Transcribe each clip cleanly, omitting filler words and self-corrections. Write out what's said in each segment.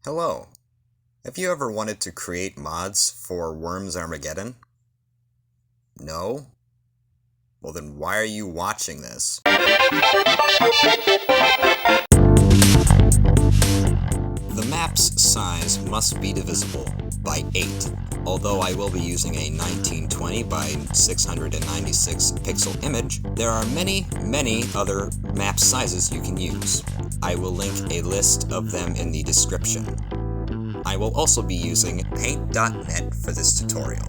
Hello. Have you ever wanted to create mods for Worms Armageddon? No? Well then why are you watching this? The map's size must be divisible by 8. Although I will be using a 1920 by 696 pixel image, there are many other map sizes you can use. I will link a list of them in the description. I will also be using paint.net for this tutorial.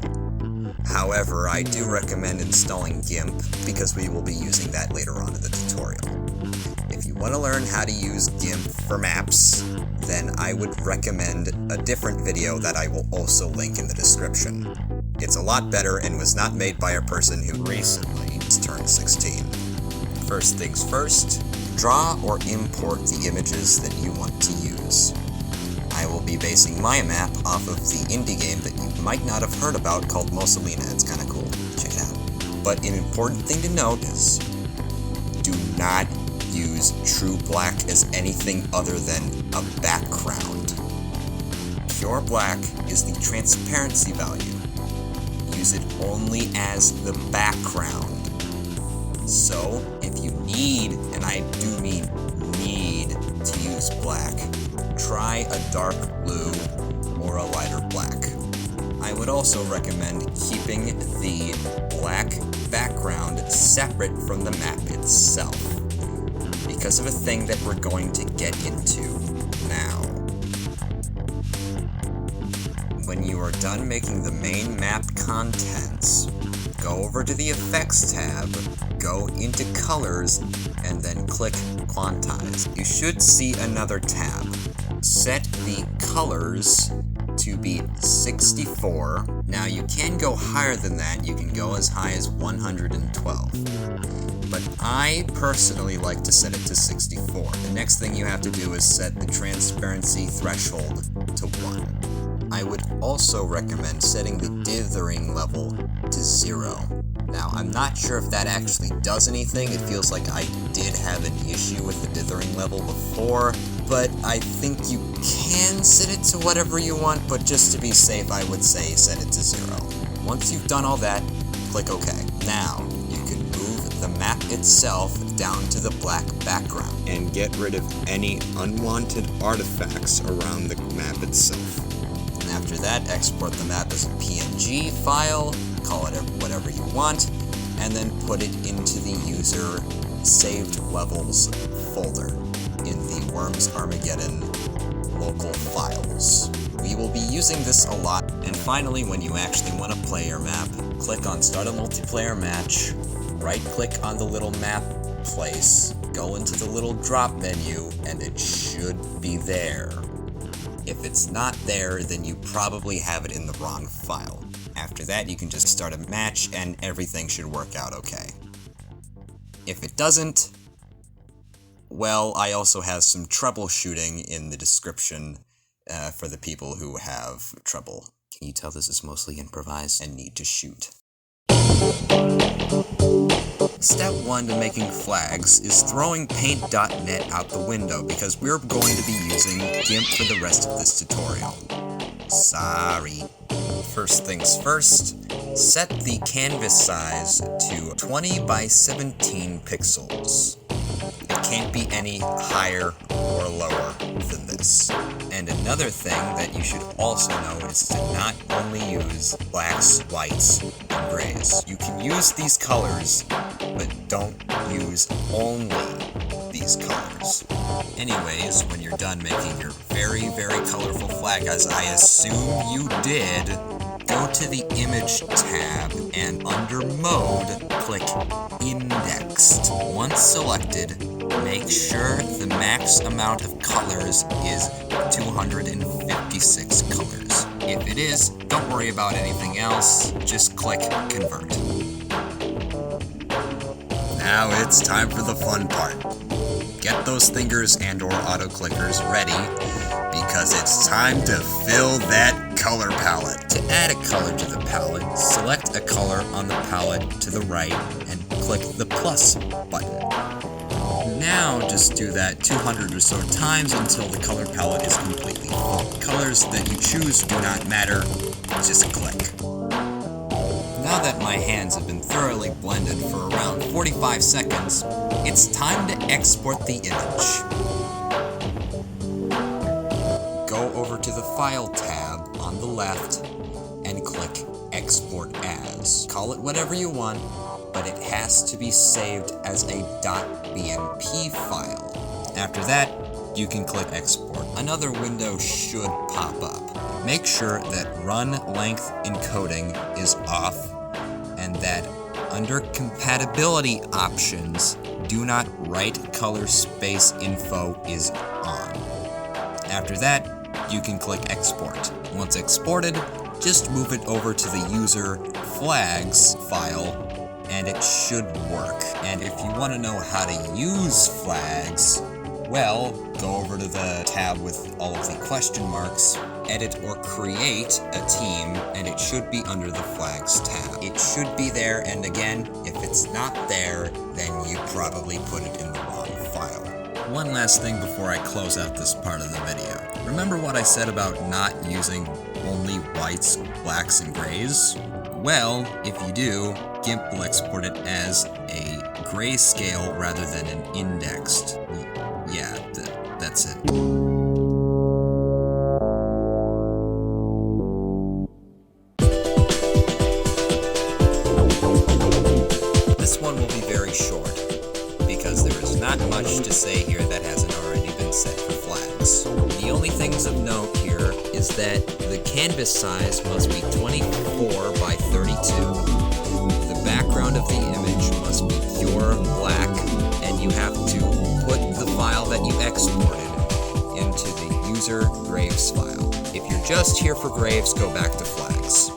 However, I do recommend installing GIMP because we will be using that later on in the tutorial. If you want to learn how to use GIMP for maps, then I would recommend a different video that I will also link in the description. It's a lot better and was not made by a person who recently turned 16. First things first, draw or import the images that you want to use. I will be basing my map off of the indie game that you might not have heard about called Mussolina. It's kinda cool. Check it out. But an important thing to note is, do not use true black as anything other than a background. Pure black is the transparency value. Use it only as the background. So, if you need, and I do mean need, to use black, try a dark blue or a lighter black. I would also recommend keeping the black background separate from the map itself, because of a thing that we're going to get into now. When you are done making the main map contents, go over to the Effects tab, go into Colors, and then click Quantize. You should see another tab. Set the colors to be 64. Now you can go higher than that, you can go as high as 112. But I personally like to set it to 64. The next thing you have to do is set the transparency threshold to 1. I would also recommend setting the dithering level to 0. Now, I'm not sure if that actually does anything. It feels like I did have an issue with the dithering level before, but I think you can set it to whatever you want, but just to be safe, I would say set it to 0. Once you've done all that, click OK. Now, you can move the map itself down to the black background and get rid of any unwanted artifacts around the map itself. After that, export the map as a PNG file, call it whatever you want, and then put it into the user saved levels folder in the Worms Armageddon local files. We will be using this a lot. And finally, when you actually want to play your map, click on Start a Multiplayer Match, right-click on the little map place, go into the little drop menu, and it should be there. If it's not there, then you probably have it in the wrong file. After that, you can just start a match and everything should work out okay. If it doesn't, well, I also have some troubleshooting in the description for the people who have trouble. Can you tell this is mostly improvised and need to shoot? Step 1 to making flags is throwing paint.net out the window because we're going to be using GIMP for the rest of this tutorial. Sorry. First things first, set the canvas size to 20 by 17 pixels. It can't be any higher or lower than this. And another thing that you should also know is to not only use blacks, whites, and grays. You can use these colors, but don't use only these colors. Anyways, when you're done making your very colorful flag, as I assume you did, go to the Image tab and under Mode, click Indexed. Once selected, make sure the max amount of colors is 256 colors. If it is, don't worry about anything else, just click Convert. Now it's time for the fun part. Get those fingers and or auto clickers ready, because it's time to fill that color palette. To add a color to the palette, select a color on the palette to the right and click the plus button. Now just do that 200 or so times until the color palette is completely full. colors that you choose do not matter, just click. Now that my hands have been thoroughly blended for around 45 seconds, it's time to export the image. Go over to the File tab on the left and click Export As. Call it whatever you want, but it has to be saved as a .bmp file. After that, you can click Export. Another window should pop up. Make sure that Run Length Encoding is off and that under Compatibility Options, Do Not Write Color Space Info is on. After that, you can click Export. Once exported, just move it over to the user flags file and it should work. And if you want to know how to use flags, well, go over to the tab with all of the question marks, edit or create a team, and it should be under the flags tab. It should be there, and again, if it's not there, then you probably put it in the wrong file. One last thing before I close out this part of the video. Remember what I said about not using only whites, blacks, and grays? Well, if you do, GIMP will export it as a grayscale rather than an indexed. Yeah, that's it. This one will be very short, because there is not much to say here that hasn't already been said for flags. The only things of note here is that the canvas size must be 24 by 32. The background of the image must be pure black, and you have to put the file that you exported into the user graves file. If you're just here for graves, go back to flags.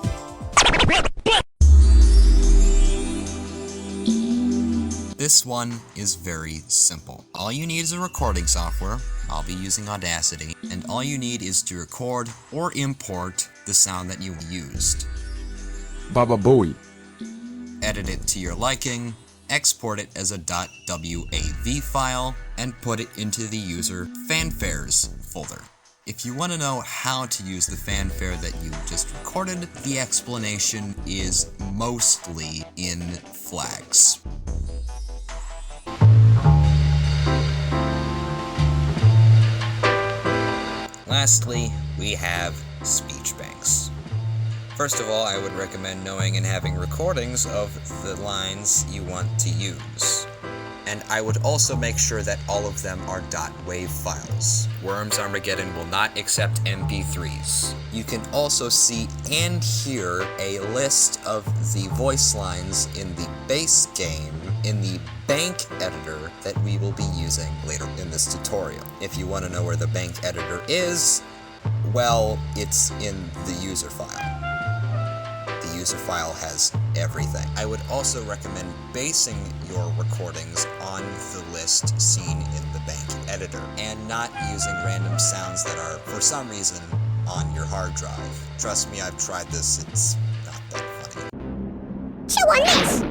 This one is very simple. All you need is a recording software. I'll be using Audacity, and all you need is to record or import the sound that you used. Baba Booey. Edit it to your liking, export it as a .wav file, and put it into the user fanfares folder. If you want to know how to use the fanfare that you just recorded, the explanation is mostly in flags. Lastly, we have speechbanks. First of all, I would recommend knowing and having recordings of the lines you want to use. And I would also make sure that all of them are .wav files. Worms Armageddon will not accept MP3s. You can also see and hear a list of the voice lines in the base game in the bank editor that we will be using later in this tutorial. If you want to know where the bank editor is, well, it's in the user file. The user file has everything. I would also recommend basing your recordings on the list seen in the bank editor, and not using random sounds that are, for some reason, on your hard drive. Trust me, I've tried this, it's not that funny. Chew on this!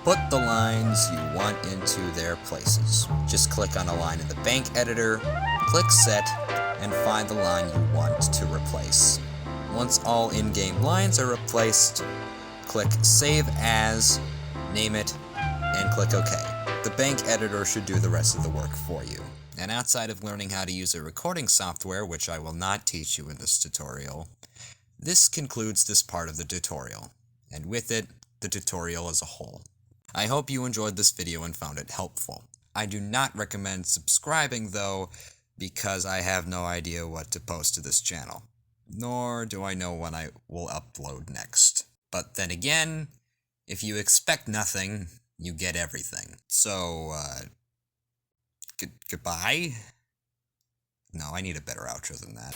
Put the lines you want into their places. Just click on a line in the bank editor, click Set, and find the line you want to replace. Once all in-game lines are replaced, click Save As, name it, and click OK. The bank editor should do the rest of the work for you. And outside of learning how to use a recording software, which I will not teach you in this tutorial, this concludes this part of the tutorial, and with it, the tutorial as a whole. I hope you enjoyed this video and found it helpful. I do not recommend subscribing, though, because I have no idea what to post to this channel. Nor do I know when I will upload next. But then again, if you expect nothing, you get everything. So, goodbye? No, I need a better outro than that.